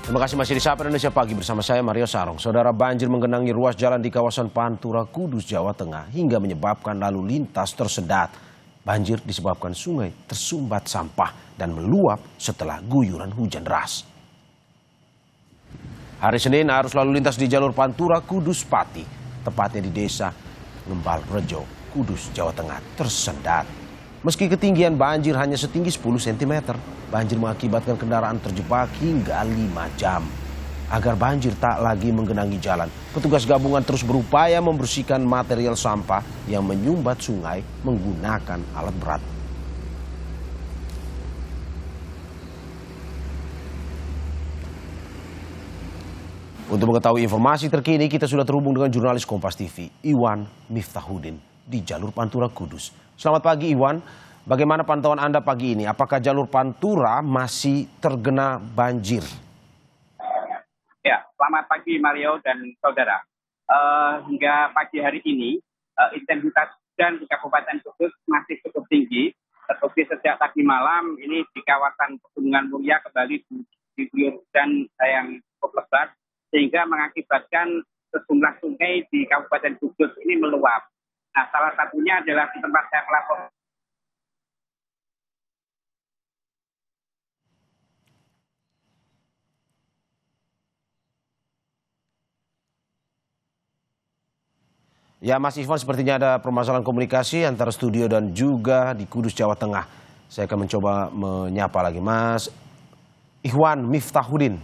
Terima kasih masih di Sapa Indonesia Pagi bersama saya Mario Sarong. Saudara, banjir menggenangi ruas jalan di kawasan Pantura, Kudus, Jawa Tengah hingga menyebabkan lalu lintas tersendat. Banjir disebabkan sungai tersumbat sampah dan meluap setelah guyuran hujan deras. Hari Senin arus lalu lintas di jalur Pantura Kudus Pati, tepatnya di desa Ngembal Rejo, Kudus, Jawa Tengah tersendat. Meski ketinggian banjir hanya setinggi 10 cm, banjir mengakibatkan kendaraan terjebak hingga 5 jam. Agar banjir tak lagi menggenangi jalan, petugas gabungan terus berupaya membersihkan material sampah yang menyumbat sungai menggunakan alat berat. Untuk mengetahui informasi terkini, kita sudah terhubung dengan jurnalis Kompas TV, Iwan Miftahudin, di jalur Pantura Kudus. Selamat pagi Iwan, bagaimana pantauan Anda pagi ini? Apakah jalur Pantura masih terkena banjir? Ya, selamat pagi Mario dan saudara. Hingga pagi hari ini, intensitas hujan di Kabupaten Kudus masih cukup tinggi. Terbukti sejak tadi malam ini di kawasan Pegunungan Muria kembali diguyur hujan yang cukup lebat, sehingga mengakibatkan sejumlah sungai di Kabupaten Kudus ini meluap. Nah, salah satunya adalah di tempat saya melaporkan. Ya Mas Ivan, sepertinya ada permasalahan komunikasi antara studio dan juga di Kudus, Jawa Tengah. Saya akan mencoba menyapa lagi Mas Iwan Miftahudin.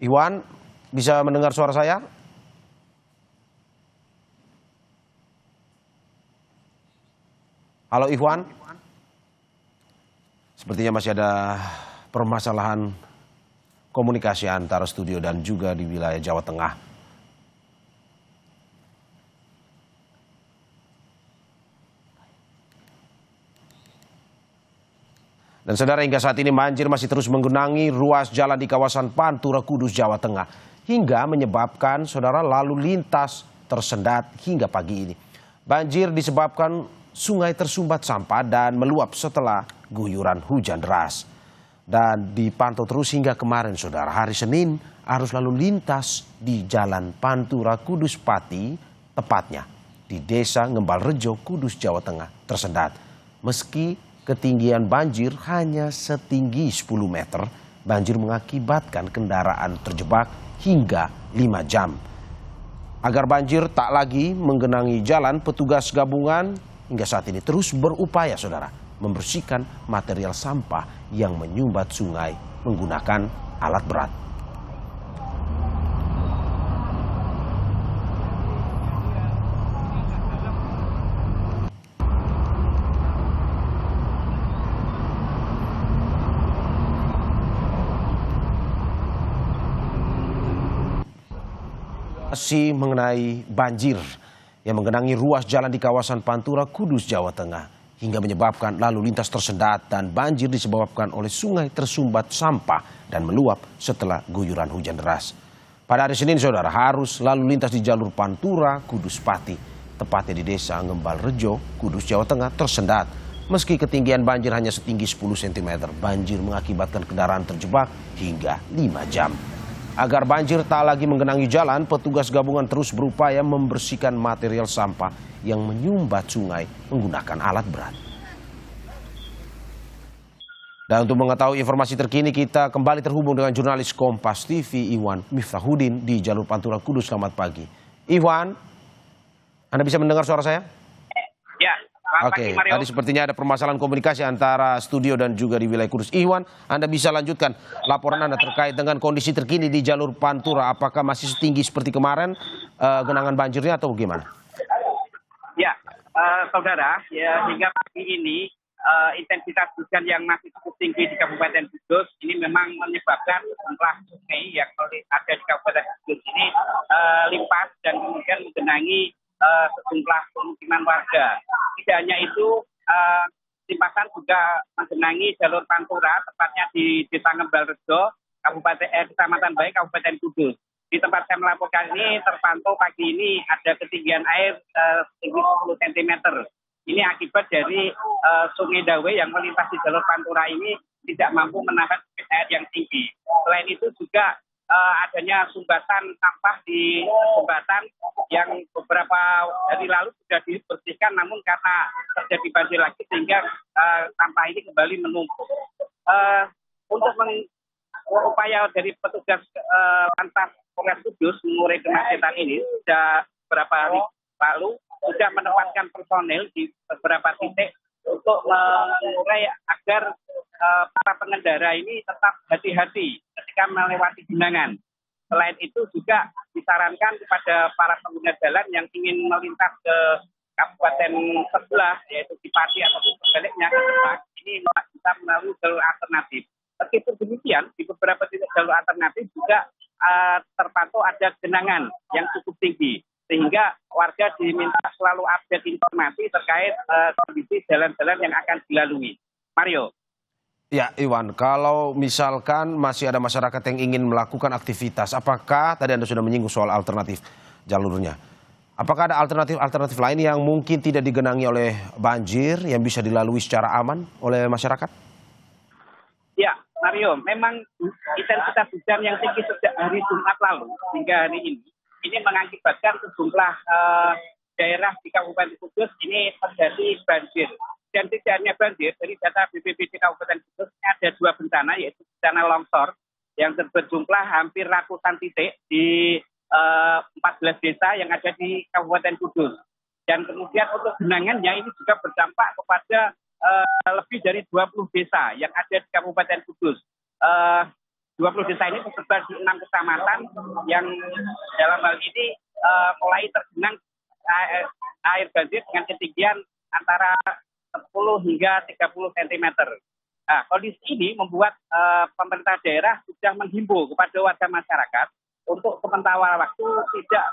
Iwan, bisa mendengar suara saya? Halo Iwan, sepertinya masih ada permasalahan komunikasi antara studio dan juga di wilayah Jawa Tengah. Dan saudara, hingga saat ini banjir masih terus menggenangi ruas jalan di kawasan Pantura Kudus, Jawa Tengah, hingga menyebabkan saudara lalu lintas tersendat hingga pagi ini. Banjir disebabkan sungai tersumbat sampah dan meluap setelah guyuran hujan deras. Dan dipantau terus hingga kemarin saudara, hari Senin arus lalu lintas di jalan Pantura Kudus Pati, tepatnya di desa Ngembal Rejo, Kudus, Jawa Tengah tersendat. Meski ketinggian banjir hanya setinggi 10 meter, banjir mengakibatkan kendaraan terjebak hingga 5 jam. Agar banjir tak lagi menggenangi jalan, petugas gabungan hingga saat ini terus berupaya saudara membersihkan material sampah yang menyumbat sungai menggunakan alat berat. Masih mengenai banjir yang menggenangi ruas jalan di kawasan Pantura Kudus, Jawa Tengah hingga menyebabkan lalu lintas tersendat, dan banjir disebabkan oleh sungai tersumbat sampah dan meluap setelah guyuran hujan deras. Pada hari Senin saudara, arus lalu lintas di jalur Pantura Kudus Pati, tepatnya di desa Ngembal Rejo, Kudus, Jawa Tengah tersendat. Meski ketinggian banjir hanya setinggi 10 cm, banjir mengakibatkan kendaraan terjebak hingga 5 jam. Agar banjir tak lagi menggenangi jalan, petugas gabungan terus berupaya membersihkan material sampah yang menyumbat sungai menggunakan alat berat. Dan untuk mengetahui informasi terkini, kita kembali terhubung dengan jurnalis Kompas TV Iwan Miftahudin di jalur Pantura Kudus. Selamat pagi. Iwan, Anda bisa mendengar suara saya? Ya. Oke, tadi sepertinya ada permasalahan komunikasi antara studio dan juga di wilayah Kudus. Iwan, Anda bisa lanjutkan laporan Anda terkait dengan kondisi terkini di jalur Pantura. Apakah masih setinggi seperti kemarin genangan banjirnya atau bagaimana? Ya, saudara, ya, hingga pagi ini intensitas hujan yang masih cukup tinggi di Kabupaten Kudus ini memang menyebabkan sejumlah sungai yang ada di Kabupaten Kudus ini limpas dan kemudian menggenangi sejumlah pemukiman warga. Tidak hanya itu, limpasan juga menggenangi jalur Pantura, tepatnya di Desa Ngembal Rejo, Kecamatan Baik, Kabupaten Kudus. Di tempat saya melaporkan ini terpantau pagi ini ada ketinggian air setinggi 10 cm. Ini akibat dari Sungai Dawe yang melintas di jalur Pantura ini tidak mampu menahan air yang tinggi. Selain itu juga adanya sumbatan sampah di jembatan yang beberapa hari lalu sudah dibersihkan, namun karena terjadi banjir lagi sehingga sampah ini kembali menumpuk. Untuk upaya dari petugas lantas Polres Kudus mengurai kemacetan ini sudah beberapa hari lalu sudah menempatkan personel di beberapa titik untuk mengurai agar para pengendara ini tetap hati-hati ketika melewati genangan. Selain itu juga disarankan kepada para pengguna jalan yang ingin melintas ke kabupaten sebelah, yaitu di Pati atau sebaliknya ke Demak, ini bisa melalui jalur alternatif. Meskipun demikian, di beberapa titik jalur alternatif juga terpantau ada genangan yang cukup tinggi, sehingga warga diminta selalu update informasi terkait kondisi jalan-jalan yang akan dilalui. Mario. Ya, Iwan, kalau misalkan masih ada masyarakat yang ingin melakukan aktivitas, apakah tadi Anda sudah menyinggung soal alternatif jalurnya? Apakah ada alternatif lain yang mungkin tidak digenangi oleh banjir yang bisa dilalui secara aman oleh masyarakat? Ya, Mario, memang intensitas hujan yang tinggi sejak hari Jumat lalu hingga hari ini mengakibatkan sejumlah daerah di Kabupaten Kudus ini terjadi banjir. Dan tidak hanya banjir, dari data BPBD Kabupaten Kudus ada 2 bencana, yaitu bencana longsor yang berjumlah hampir ratusan titik di 14 desa yang ada di Kabupaten Kudus. Dan kemudian untuk genangannya ini juga berdampak kepada lebih dari 20 desa yang ada di Kabupaten Kudus. 20 desa ini tersebar di 6 kecamatan yang dalam hal ini mulai tergenang air banjir dengan ketinggian antara 10 hingga 30 cm. Nah, kondisi ini membuat pemerintah daerah sudah menghimbau kepada warga masyarakat untuk sementara waktu tidak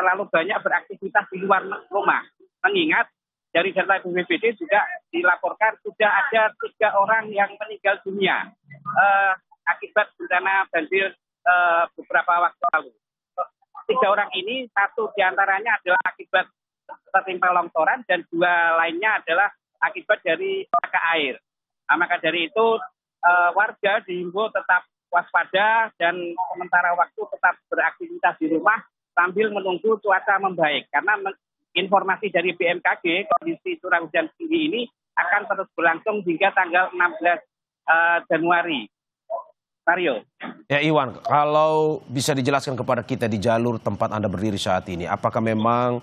terlalu banyak beraktivitas di luar rumah. Mengingat dari data BPBD juga dilaporkan sudah ada 3 orang yang meninggal dunia akibat bencana banjir beberapa waktu lalu. 3 orang ini, 1 diantaranya adalah akibat tertimpa longsoran dan 2 lainnya adalah akibat dari maka air. Nah, maka dari itu warga dihimbau tetap waspada dan sementara waktu tetap beraktivitas di rumah sambil menunggu cuaca membaik. Karena informasi dari BMKG kondisi curah hujan tinggi ini akan terus berlangsung hingga tanggal 16 Januari. Mario. Ya, Iwan, kalau bisa dijelaskan kepada kita di jalur tempat Anda berdiri saat ini, apakah memang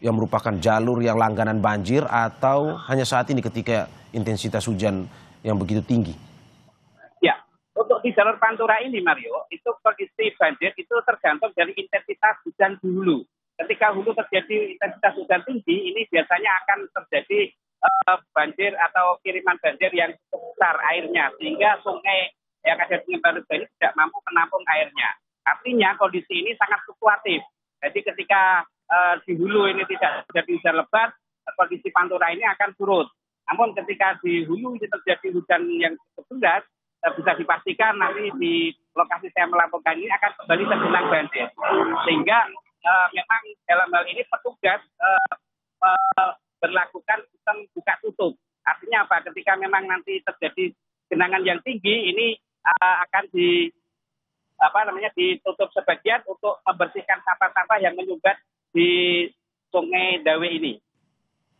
yang merupakan jalur yang langganan banjir atau hanya saat ini ketika intensitas hujan yang begitu tinggi? Ya, untuk di jalur Pantura ini, Mario, itu kondisi banjir itu tergantung dari intensitas hujan di hulu. Ketika hulu terjadi intensitas hujan tinggi, ini biasanya akan terjadi banjir atau kiriman banjir yang cukup besar airnya, sehingga sungai yang ada di Baru ini tidak mampu menampung airnya. Artinya kondisi ini sangat fluktuatif. Jadi ketika di hulu ini tidak terjadi hujan lebat, kondisi Pantura ini akan surut. Namun ketika di hulu ini terjadi hujan yang cukup deras, bisa dipastikan nanti di lokasi saya melaporkan ini akan kembali tergenang banjir. Sehingga memang dalam hal ini petugas berlakukan sistem buka tutup. Artinya apa? Ketika memang nanti terjadi genangan yang tinggi, ini akan ditutup sebagian untuk membersihkan sampah-sampah yang menyumbat di Sungai Dawe ini.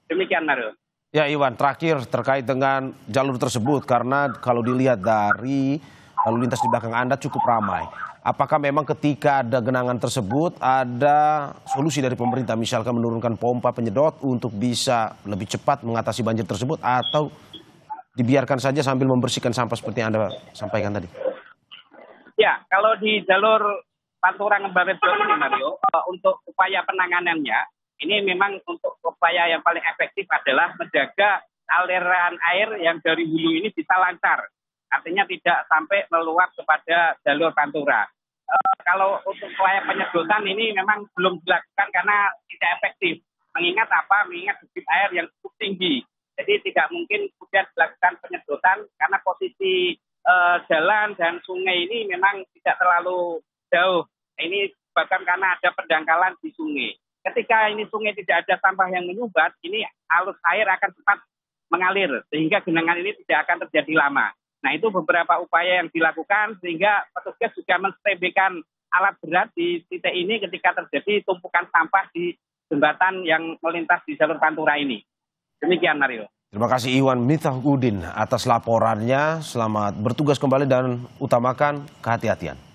Demikian, Mario. Ya, Iwan, terakhir terkait dengan jalur tersebut, karena kalau dilihat dari lalu lintas di belakang Anda cukup ramai. Apakah memang ketika ada genangan tersebut ada solusi dari pemerintah, misalkan menurunkan pompa penyedot untuk bisa lebih cepat mengatasi banjir tersebut, atau dibiarkan saja sambil membersihkan sampah seperti yang Anda sampaikan tadi? Ya, kalau di jalur Pantura Ngembarejo ini, Mario, untuk upaya penanganannya, ini memang untuk upaya yang paling efektif adalah menjaga aliran air yang dari hulu ini bisa lancar. Artinya tidak sampai meluap kepada jalur Pantura. Kalau untuk upaya penyedotan ini memang belum dilakukan karena tidak efektif. Mengingat apa? Mengingat debit air yang cukup tinggi. Jadi tidak mungkin kemudian dilakukan penyedotan karena posisi jalan dan sungai ini memang tidak terlalu jauh. Ini bahkan karena ada pendangkalan di sungai. Ketika ini sungai tidak ada sampah yang menyumbat, ini arus air akan cepat mengalir sehingga genangan ini tidak akan terjadi lama. Nah, itu beberapa upaya yang dilakukan sehingga petugas juga menstandbykan alat berat di titik ini ketika terjadi tumpukan sampah di jembatan yang melintas di jalur Pantura ini. Demikian, Mario. Terima kasih Iwan Mitaudin atas laporannya. Selamat bertugas kembali dan utamakan kehati-hatian.